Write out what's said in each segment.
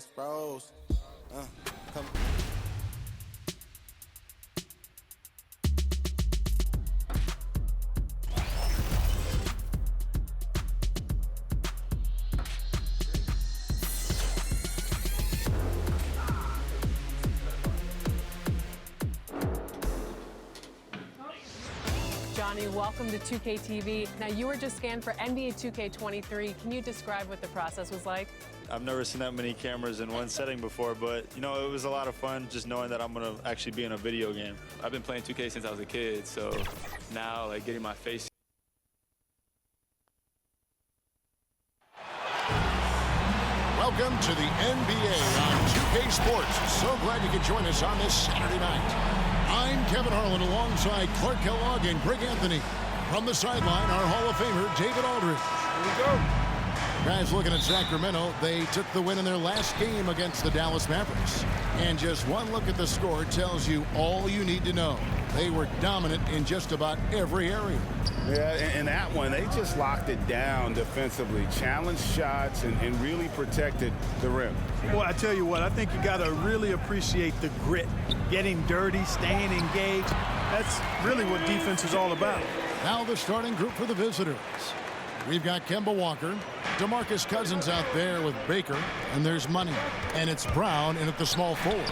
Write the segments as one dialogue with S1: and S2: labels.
S1: Lance Bros. Come.
S2: Johnny, welcome to 2K TV. Now, you were just scanned for NBA 2K23. Can you describe what the process was like?
S3: I've never seen that many cameras in one setting before, but, you know, it was a lot of fun just knowing that I'm going to actually be in a video game.
S4: I've been playing 2K since I was a kid, so now, like, getting my face.
S5: Welcome to the NBA on 2K Sports. So glad you could join us on this Saturday night. I'm Kevin Harlan alongside Clark Kellogg and Greg Anthony. From the sideline, our Hall of Famer, David Aldridge. Here we go. Guys, looking at Sacramento, they took the win in their last game against the Dallas Mavericks. And just one look at the score tells you all you need to know. They were dominant in just about every area.
S6: Yeah, and that one, they just locked it down defensively, challenged shots, and really protected the rim.
S7: Well, I tell you what, I think you got to really appreciate the grit, getting dirty, staying engaged. That's really what defense is all about.
S5: Now the starting group for the visitors. We've got Kemba Walker, DeMarcus Cousins out there with Baker, and there's Money. And it's Brown in at the small forward.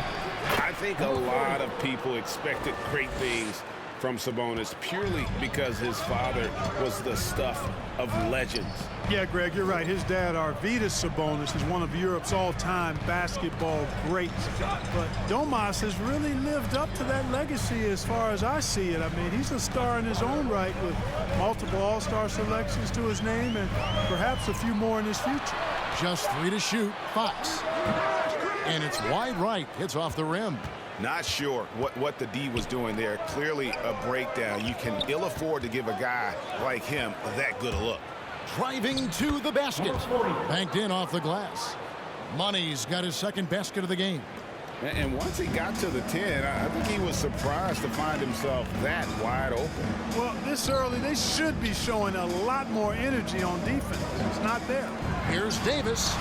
S6: I think a lot of people expected great things from Sabonis purely because his father was the stuff of legends.
S7: Yeah, Greg, you're right. His dad, Arvydas Sabonis, is one of Europe's all-time basketball greats. But Domas has really lived up to that legacy as far as I see it. I mean, he's a star in his own right with multiple all-star selections to his name and perhaps a few more in his future.
S5: Just 3 to shoot. Fox. And it's wide right. Hits off the rim.
S6: Not sure what the D was doing there. Clearly a breakdown. You can ill afford to give a guy like him that good a look.
S5: Driving to the basket. Banked in off the glass. Money's got his second basket of the game.
S6: And once he got to the 10, I think he was surprised to find himself that wide open.
S7: Well, this early, they should be showing a lot more energy on defense. It's not there.
S5: Here's Davis.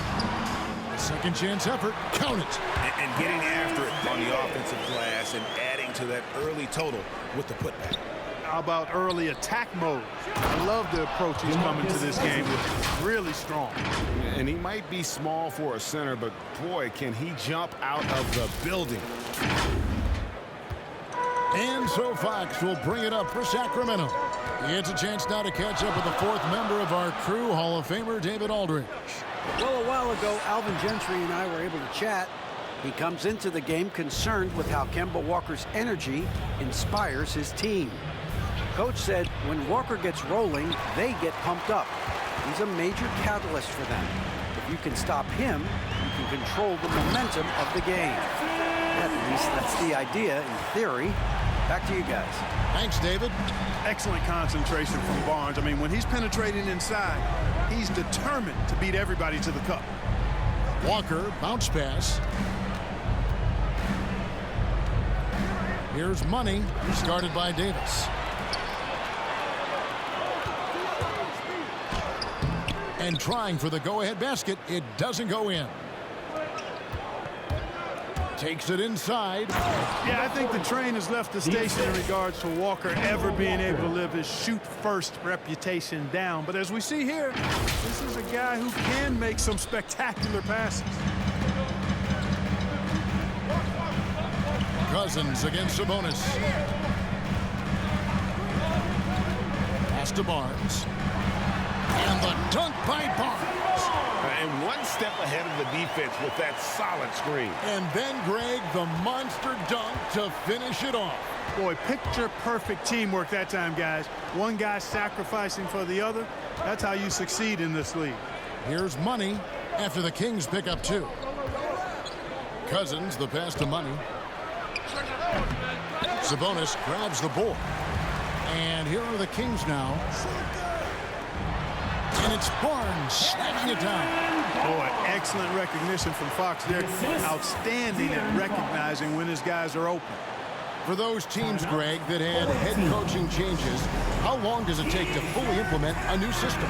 S5: Second chance effort. Count it.
S6: And getting after it on the offensive glass and adding to that early total with the putback.
S7: How about early attack mode? I love the approach he's coming to this game with. Really strong.
S6: And he might be small for a center, but boy, can he jump out of the building.
S5: And so Fox will bring it up for Sacramento. It's a chance now to catch up with the fourth member of our crew, Hall of Famer David Aldridge.
S8: Well, a while ago, Alvin Gentry and I were able to chat. He comes into the game concerned with how Kemba Walker's energy inspires his team. Coach said when Walker gets rolling, they get pumped up. He's a major catalyst for them. If you can stop him, you can control the momentum of the game. At least that's the idea in theory. Back to you guys.
S5: Thanks, David.
S7: Excellent concentration from Barnes. I mean, when he's penetrating inside, he's determined to beat everybody to the cup.
S5: Walker, bounce pass. Here's Money, started by Davis. And trying for the go-ahead basket, it doesn't go in. Takes it inside.
S7: Yeah, I think the train has left the station in regards to Walker ever being able to live his shoot-first reputation down. But as we see here, this is a guy who can make some spectacular passes.
S5: Cousins against Sabonis. Pass to Barnes. And the dunk by Barnes.
S6: And one step ahead of the defense with that solid screen.
S5: And then, Greg, the monster dunk to finish it off.
S7: Boy, picture-perfect teamwork that time, guys. One guy sacrificing for the other. That's how you succeed in this league.
S5: Here's Money after the Kings pick up 2. Cousins, the pass to Money. Sabonis grabs the board. And here are the Kings now. And it's Barnes snagging it down.
S7: Boy, excellent recognition from Fox there. Outstanding at recognizing when his guys are open.
S5: For those teams, Greg, that had head coaching changes, how long does it take to fully implement a new system?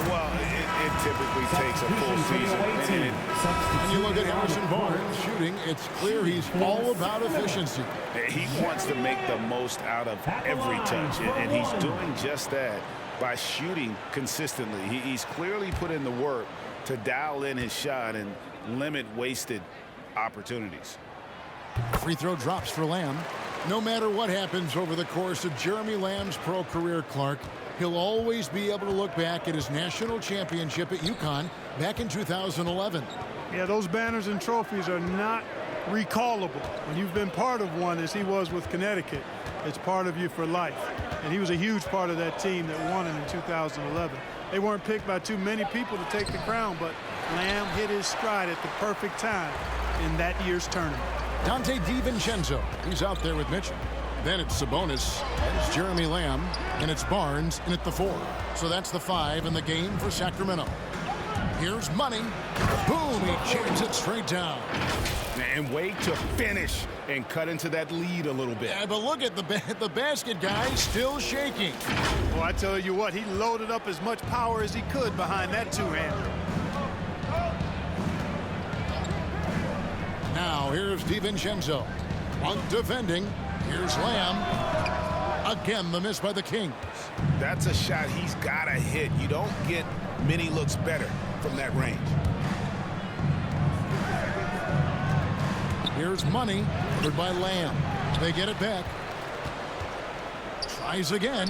S6: Well, it typically takes a full season.
S5: And you look at Harrison Barnes shooting, it's clear he's all about efficiency.
S6: He wants to make the most out of every touch, and he's doing just that by shooting consistently. He's clearly put in the work to dial in his shot and limit wasted opportunities.
S5: Free throw drops for Lamb. No matter what happens over the course of Jeremy Lamb's pro career, Clark, he'll always be able to look back at his national championship at UConn back in 2011.
S7: Yeah, those banners and trophies are not recallable. When you've been part of one, as he was with Connecticut, it's part of you for life. And he was a huge part of that team that won it in 2011. They weren't picked by too many people to take the crown, but Lamb hit his stride at the perfect time in that year's tournament.
S5: Dante DiVincenzo, he's out there with Mitchell. Then it's Sabonis, then it's Jeremy Lamb, and it's Barnes in at the 4. So that's the 5 in the game for Sacramento. Here's Money. Boom, he jams it straight down.
S6: And wait to finish and cut into that lead a little bit.
S5: Yeah, but look at the basket guy still shaking.
S7: Well, I tell you what, he loaded up as much power as he could behind that two-hander.
S5: Now here's DiVincenzo. On defending. Here's Lamb. Again, the miss by the Kings.
S6: That's a shot he's got to hit. You don't get many looks better from that range.
S5: Here's Money, covered by Lamb. They get it back. Tries again.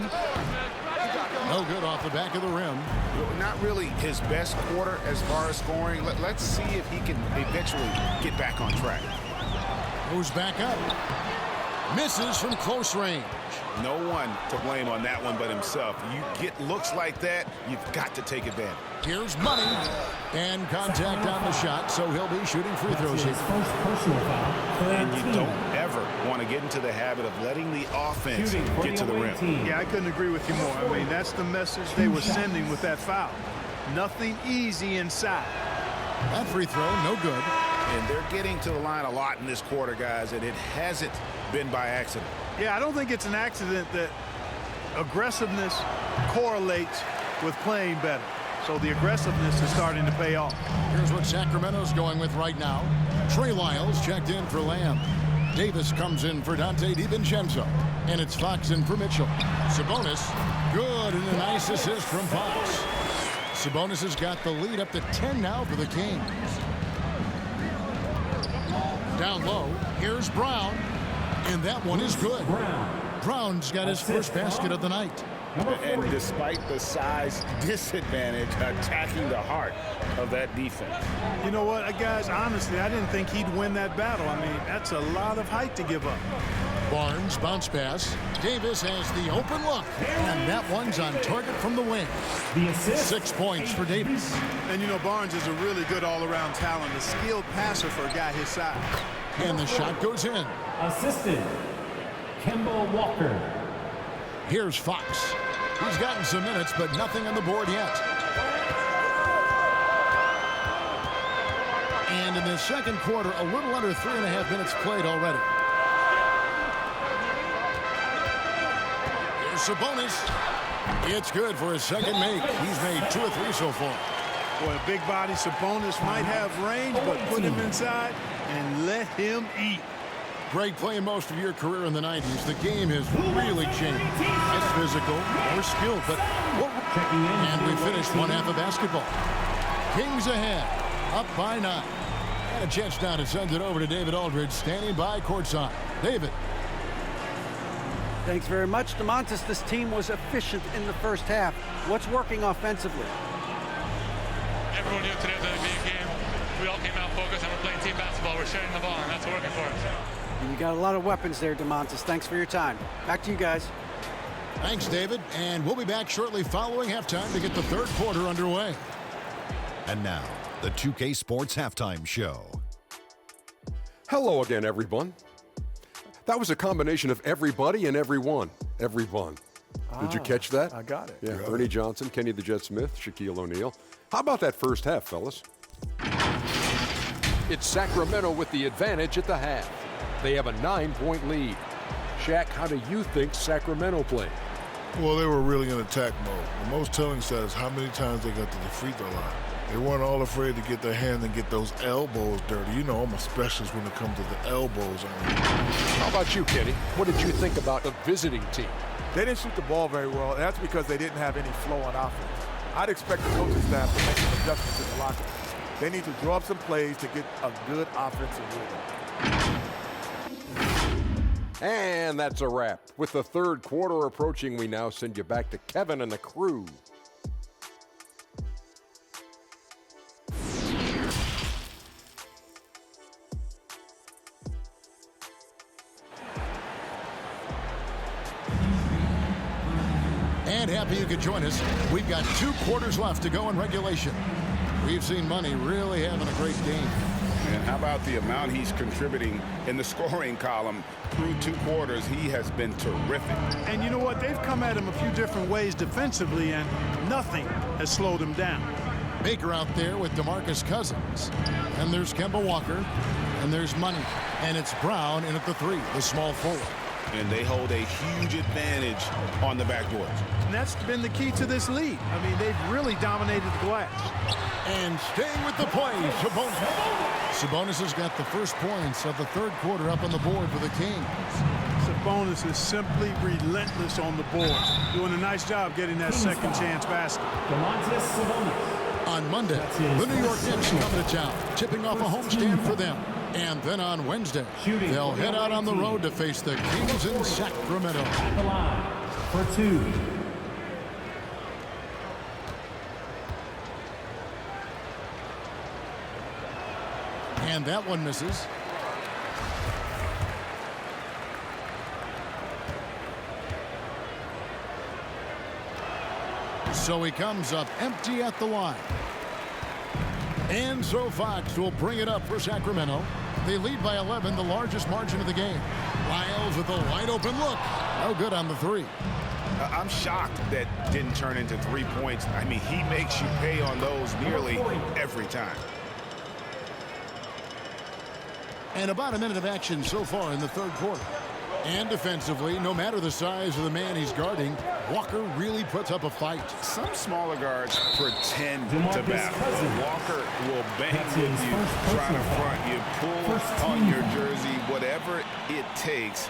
S5: No good off the back of the rim.
S6: Not really his best quarter as far as scoring. Let's see if he can eventually get back on track.
S5: Goes back up. Misses from close range.
S6: No one to blame on that one but himself. You get looks like that, you've got to take advantage.
S5: Here's Money. And contact on the shot, so he'll be shooting free throws here.
S6: And you don't ever want to get into the habit of letting the offense get to the rim.
S7: Yeah, I couldn't agree with you more. I mean, that's the message they were sending with that foul. Nothing easy inside.
S5: That free throw, no good.
S6: And they're getting to the line a lot in this quarter, guys, and it hasn't been by accident.
S7: Yeah, I don't think it's an accident that aggressiveness correlates with playing better. So the aggressiveness is starting to pay off.
S5: Here's what Sacramento's going with right now. Trey Lyles checked in for Lamb. Davis comes in for Dante DiVincenzo. And it's Fox in for Mitchell. Sabonis, good, and a nice assist from Fox. Sabonis has got the lead up to 10 now for the Kings. Down low, here's Brown. And that one is good. Brown's got his first basket of the night.
S6: And despite the size disadvantage, attacking the heart of that defense.
S7: You know what, guys, honestly, I didn't think he'd win that battle. I mean, that's a lot of height to give up.
S5: Barnes, bounce pass. Davis has the open look. And that one's on target from the wing. 6 points for Davis.
S7: And, you know, Barnes is a really good all-around talent, a skilled passer for a guy his size.
S5: And the shot goes in.
S9: Assistant, Kemba Walker.
S5: Here's Fox. He's gotten some minutes, but nothing on the board yet. And in the second quarter, a little under 3.5 minutes played already. Here's Sabonis. It's good for his second make. He's made 2 or 3 so far.
S7: Boy, a big body Sabonis might have range, but put him inside and let him eat.
S5: Greg, playing most of your career in the 90s, the game has really changed. Less physical, more skilled, but and we finished one half of basketball. Kings ahead, up by 9. And a chance now to send it over to David Aldridge, standing by courtside. David.
S8: Thanks very much, DeMontis. This team was efficient in the first half. What's working offensively?
S10: Everyone knew today was a big game. We all came out focused and we're playing team basketball. We're sharing the ball, and that's working for us.
S8: You got a lot of weapons there, DeMontis. Thanks for your time. Back to you guys.
S5: Thanks, David. And we'll be back shortly following halftime to get the third quarter underway.
S11: And now, the 2K Sports Halftime Show.
S12: Hello again, everyone. That was a combination of everybody and everyone. Everyone. Did you catch that?
S7: I got it.
S12: Yeah, Ernie Johnson, Kenny the Jet Smith, Shaquille O'Neal. How about that first half, fellas? It's Sacramento with the advantage at the half. They have a 9-point lead. Shaq, how do you think Sacramento played?
S13: Well, they were really in attack mode. The most telling stat is how many times they got to the free throw line. They weren't all afraid to get their hand and get those elbows dirty. You know, I'm a specialist when it comes to the elbows.
S12: How about you, Kenny? What did you think about the visiting team?
S14: They didn't shoot the ball very well, and that's because they didn't have any flow on offense. I'd expect the coaching staff to make some adjustments in the locker room. They need to draw up some plays to get a good offensive rhythm.
S12: And that's a wrap. With the third quarter approaching, we now send you back to Kevin and the crew.
S5: And happy you could join us. We've got 2 quarters left to go in regulation. We've seen Money really having a great game.
S6: And how about the amount he's contributing in the scoring column through 2 quarters? He has been terrific.
S7: And you know what? They've come at him a few different ways defensively, and nothing has slowed him down.
S5: Baker out there with DeMarcus Cousins. And there's Kemba Walker. And there's Money. And it's Brown in at the 3, the small forward.
S6: And they hold a huge advantage on the backboard.
S7: And that's been the key to this league. I mean, they've really dominated the glass.
S5: And staying with the play, Sabonis has got the first points of the third quarter up on the board for the Kings.
S7: Sabonis is simply relentless on the board, doing a nice job getting that second chance basket.
S5: On Monday, the New York Knicks come to town, tipping off a homestand for them. And then on Wednesday, they'll head out on the road to face the Kings in Sacramento.
S9: At the line for 2.
S5: And that one misses. So he comes up empty at the line. And so Fox will bring it up for Sacramento. They lead by 11, the largest margin of the game. Lyles with a wide open look. No good on the 3.
S6: I'm shocked that didn't turn into 3 points. I mean, he makes you pay on those nearly every time.
S5: And about a minute of action so far in the third quarter. And defensively, no matter the size of the man he's guarding, Walker really puts up a fight.
S6: Some smaller guards pretend to battle. Walker will bang with you, try to front you, pull on your jersey, whatever it takes.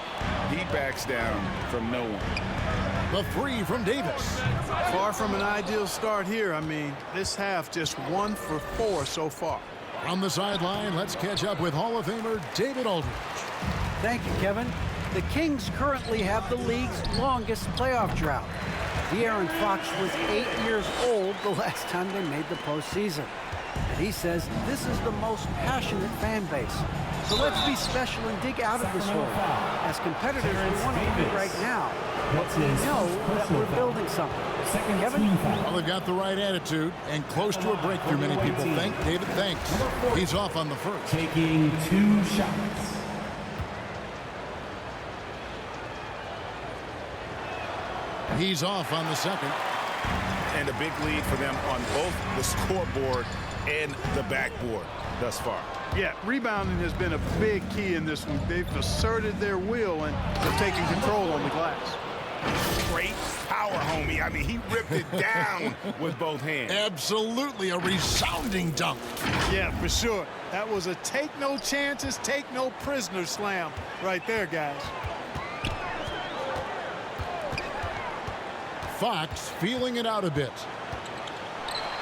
S6: He backs down from no one.
S5: The 3 from Davis.
S7: Far from an ideal start here. I mean, this half just 1 for 4 so far.
S5: On the sideline, let's catch up with Hall of Famer David Aldridge.
S8: Thank you, Kevin. The Kings currently have the league's longest playoff drought. De'Aaron Fox was 8 years old the last time they made the postseason. And he says this is the most passionate fan base. So let's be special and dig out of this hole. As competitive as we want to be right now, but we know that we're building something. Kevin?
S5: Well, they've got the right attitude and close to a breakthrough, many people think. David thanks. He's off on the first.
S9: Taking 2 shots.
S5: He's off on the second.
S6: And a big lead for them on both the scoreboard and the backboard thus far.
S7: Yeah, rebounding has been a big key in this one. They've asserted their will and they're taking control on the glass.
S6: Great power, homie. I mean, he ripped it down with both hands.
S5: Absolutely a resounding dunk.
S7: Yeah, for sure. That was a take no chances, take no prisoner slam right there, guys.
S5: Fox feeling it out a bit.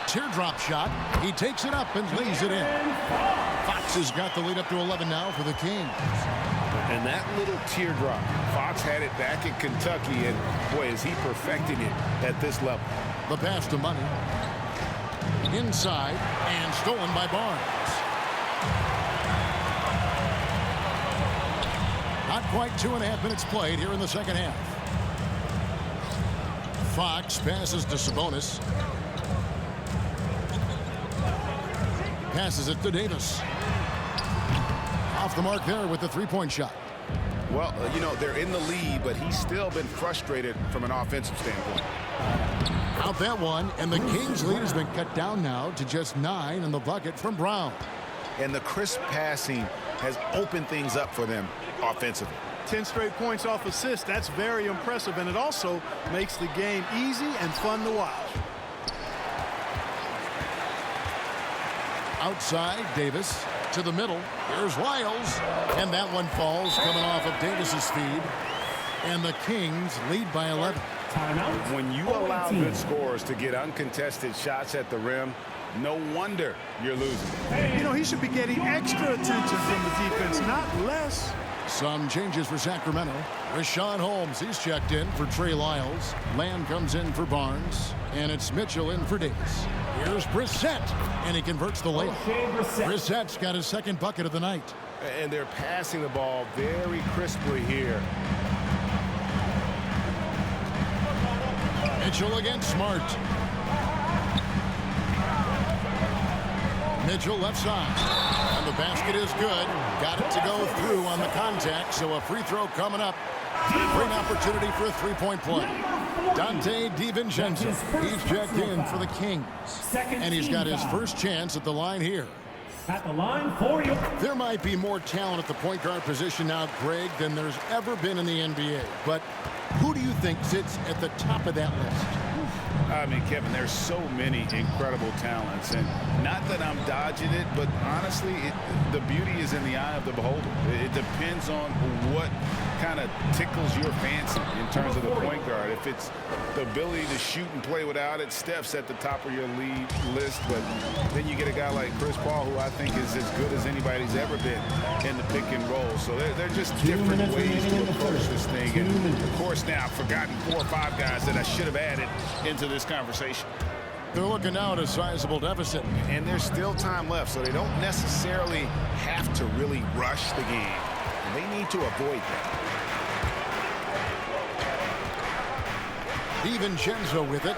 S5: Teardrop shot. He takes it up and lays it in. Fox has got the lead up to 11 now for the Kings.
S6: And that little teardrop, Fox had it back in Kentucky, and boy, is he perfecting it at this level.
S5: The pass to Money. Inside and stolen by Barnes. Not quite 2.5 minutes played here in the second half. Fox passes to Sabonis. Passes it to Davis. Off the mark there with the three-point shot.
S6: Well, you know, they're in the lead, but he's still been frustrated from an offensive standpoint.
S5: Out that one, and the Kings' lead has been cut down now to just 9 in the bucket from Brown.
S6: And the crisp passing has opened things up for them offensively.
S7: 10 straight points off assists. That's very impressive, and it also makes the game easy and fun to watch.
S5: Outside, Davis to the middle. Here's Wiles, and that one falls coming off of Davis's feed. And the Kings lead by 11.
S9: Timeout.
S6: When you allow good scorers to get uncontested shots at the rim, no wonder you're losing.
S7: You know, he should be getting extra attention from the defense, not less.
S5: Some changes for Sacramento. Rashawn Holmes, he's checked in for Trey Lyles. Lamb comes in for Barnes. And it's Mitchell in for Davis. Here's Brissett, and he converts the layup. Brissett's got his second bucket of the night.
S6: And they're passing the ball very crisply here.
S5: Mitchell against Smart. Mitchell left side. And the basket is good. Got it to go through on the contact, so a free throw coming up. Great opportunity for a three-point play. Dante DiVincenzo, he's checked in for the Kings. And he's got his first chance at the line here.
S9: At the line for you.
S5: There might be more talent at the point guard position now, Greg, than there's ever been in the NBA. But who do you think sits at the top of that list?
S6: I mean, Kevin, there's so many incredible talents, and not that I'm dodging it, but honestly, the beauty is in the eye of the beholder. It depends on what kind of tickles your fancy in terms of the point guard. If it's the ability to shoot and play without it, Steph's at the top of your lead list, but then you get a guy like Chris Paul, who I think is as good as anybody's ever been in the pick and roll. So they're just different ways to approach this thing. And of course, now I've forgotten 4 or 5 guys that I should have added into this conversation.
S5: They're looking now at a sizable deficit.
S6: And there's still time left, so they don't necessarily have to really rush the game. And they need to avoid that.
S5: DiVincenzo with it.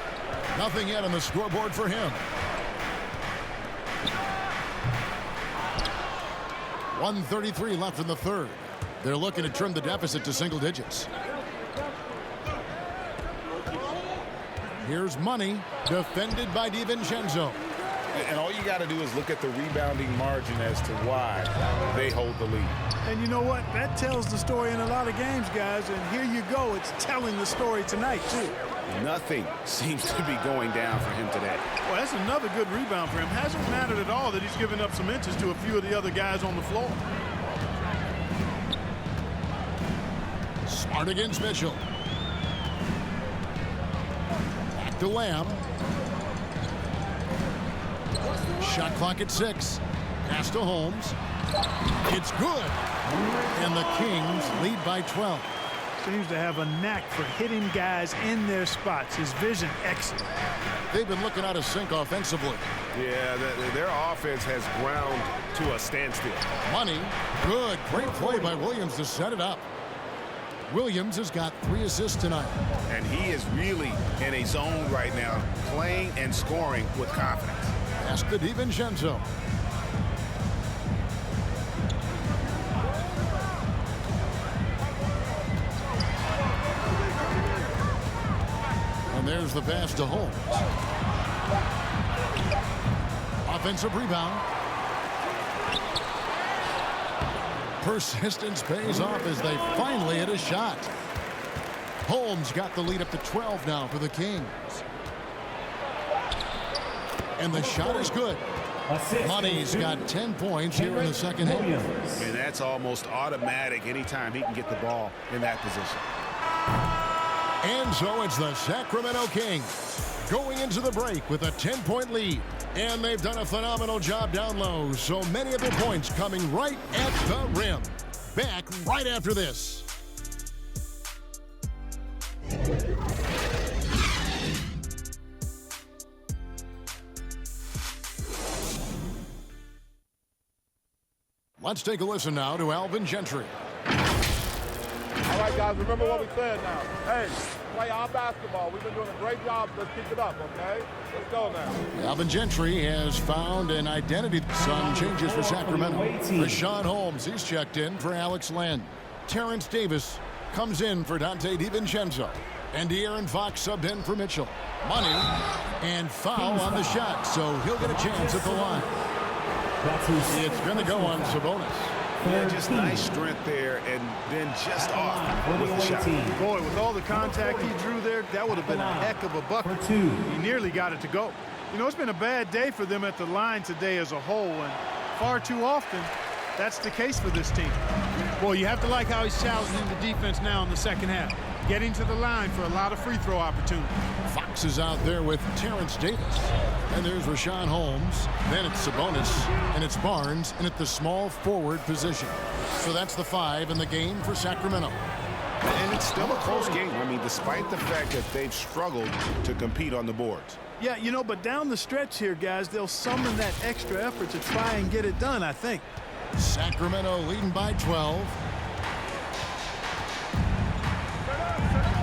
S5: Nothing yet on the scoreboard for him. 1:33 left in the third. They're looking to trim the deficit to single digits. Here's Money, defended by DiVincenzo.
S6: And all you got to do is look at the rebounding margin as to why they hold the lead.
S7: And you know what? That tells the story in a lot of games, guys. And here you go. It's telling the story tonight, too.
S6: Nothing seems to be going down for him today.
S7: Well, that's another good rebound for him. Hasn't mattered at all that he's given up some inches to a few of the other guys on the floor.
S5: Smart against Mitchell. Back to Lamb. Shot clock at 6. Pass to Holmes. It's good. And the Kings lead by 12.
S7: Seems to have a knack for hitting guys in their spots. His vision excellent.
S5: They've been looking out of sync offensively.
S6: Yeah, their offense has ground to a standstill.
S5: Money. Good. Great play by Williams to set it up. Williams has got 3 assists tonight.
S6: And he is really in a zone right now, playing and scoring with confidence.
S5: Pass to DiVincenzo. And there's the pass to Holmes. Offensive rebound. Persistence pays off as they finally hit a shot. Holmes got the lead up to 12 now for the Kings. And the shot is good. Money's got 10 points here in the second half.
S6: And that's almost automatic anytime he can get the ball in that position.
S5: And so it's the Sacramento Kings going into the break with a 10-point lead. And they've done a phenomenal job down low, so many of their points coming right at the rim. Back right after this. Let's take a listen now to Alvin Gentry.
S15: All right, guys, remember what we said now. Hey, play our basketball. We've been doing a great job. Let's keep it up, okay? Let's go now.
S5: Alvin Gentry has found an identity. Some changes for Sacramento. Rashawn Holmes, he's checked in for Alex Len. Terrence Davis comes in for Dante DiVincenzo. And De'Aaron Fox subbed in for Mitchell. Money and foul on the shot, so he'll get a chance at the line. It's going to go on Sabonis.
S6: Yeah, just nice strength there, and then just off with the shot.
S7: Boy, with all the contact he drew there, that would have been a heck of a bucket. He nearly got it to go. You know, it's been a bad day for them at the line today as a whole, and far too often, that's the case for this team. Well, you have to like how he's challenging the defense now in the second half, getting to the line for a lot of free throw opportunities.
S5: Fox is out there with Terrence Davis. And there's Rashawn Holmes. Then it's Sabonis. And it's Barnes. And at the small forward position. So that's the 5 in the game for Sacramento.
S6: And it's still a close game. I mean, despite the fact that they've struggled to compete on the boards.
S7: Yeah, you know, but down the stretch here, guys, they'll summon that extra effort to try and get it done, I think.
S5: Sacramento leading by 12.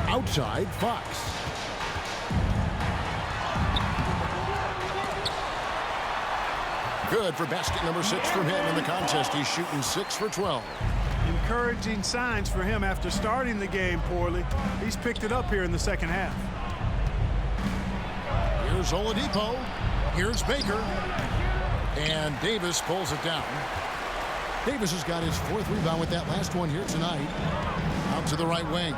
S5: Outside, Fox. Good for basket number 6 from him in the contest. He's shooting 6 for 12.
S7: Encouraging signs for him after starting the game poorly. He's picked it up here in the second half.
S5: Here's Oladipo. Here's Baker. And Davis pulls it down. Davis has got his 4th rebound with that last one here tonight. Out to the right wing.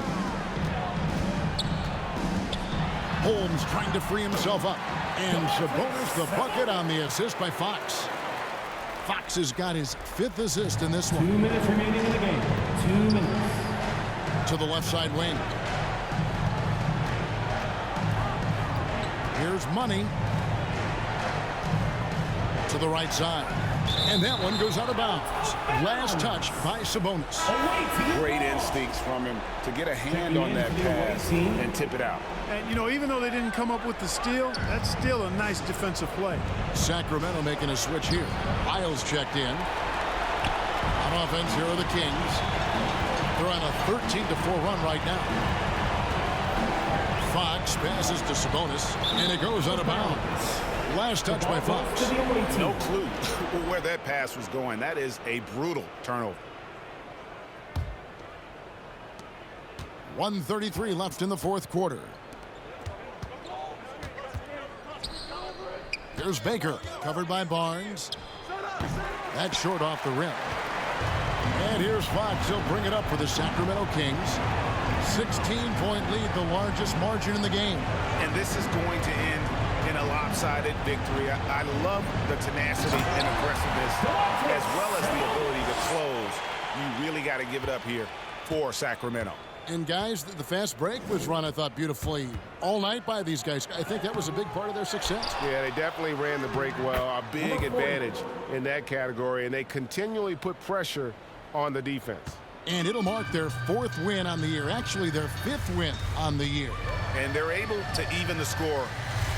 S5: Holmes trying to free himself up. And Sabonis the bucket on the assist by Fox. Fox has got his 5th assist in this one.
S9: 2 minutes remaining in the game. 2 minutes.
S5: To the left side wing. Here's Money. To the right side. And that one goes out of bounds. Last touch by Sabonis.
S6: Great instincts from him to get a hand on that pass and tip it out.
S7: And, you know, even though they didn't come up with the steal, that's still a nice defensive play.
S5: Sacramento making a switch here. Miles checked in. On offense, here are the Kings. They're on a 13-4 run right now. Fox passes to Sabonis, and it goes out of bounds. Last touch by Fox.
S6: No clue where that pass was going. That is a brutal turnover.
S5: 1:33 left in the 4th quarter. Here's Baker, covered by Barnes. That's short off the rim. And here's Fox. He'll bring it up for the Sacramento Kings. 16-point lead, the largest margin in the game.
S6: And this is going to end in a lopsided victory. I love the tenacity and aggressiveness, as well as the ability to close. You really got to give it up here for Sacramento.
S5: And guys, the fast break was run, I thought, beautifully all night by these guys. I think that was a big part of their success.
S16: Yeah, they definitely ran the break well. A big advantage in that category, and they continually put pressure on the defense.
S5: And it'll mark their 4th win on the year, actually their 5th win on the year.
S6: And they're able to even the score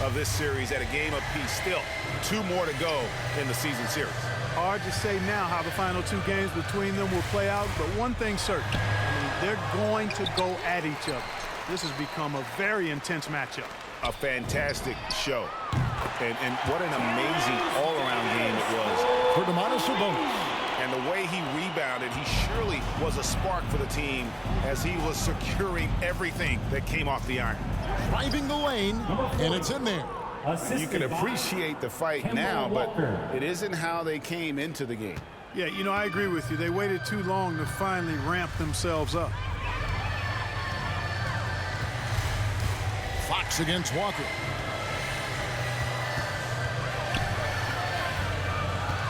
S6: of this series at a game apiece. Still 2 more to go in the season series.
S7: Hard to say now how the final 2 games between them will play out, but one thing's certain. I mean, they're going to go at each other. This has become a very intense matchup.
S6: A fantastic show. And what an amazing all-around game it was.
S5: For Domantas Sabonis.
S6: And the way he rebounded, he surely was a spark for the team as he was securing everything that came off the iron.
S5: Driving the lane, and it's in there.
S6: You can appreciate the fight now, but it isn't how they came into the game.
S7: Yeah, you know, I agree with you. They waited too long to finally ramp themselves up.
S5: Fox against Walker.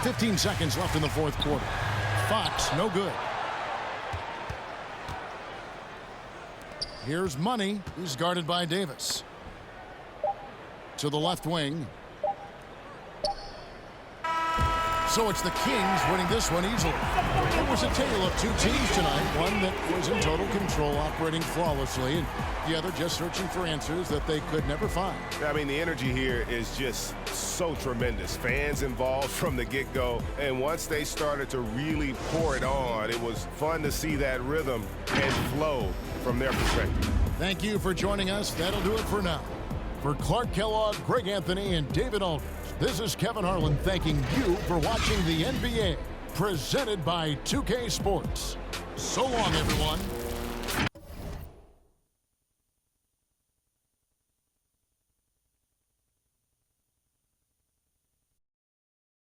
S5: 15 seconds left in the 4th quarter. Fox, no good. Here's Money. He's guarded by Davis. To the left wing. So it's the Kings winning this one easily. It was a tale of 2 teams tonight. One that was in total control, operating flawlessly, and the other just searching for answers that they could never find.
S16: I mean, the energy here is just so tremendous. Fans involved from the get-go, and once they started to really pour it on, it was fun to see that rhythm and flow from their perspective.
S5: Thank you for joining us. That'll do it for now. For Clark Kellogg, Greg Anthony, and David Aldridge, this is Kevin Harlan thanking you for watching the NBA, presented by 2K Sports. So long, everyone.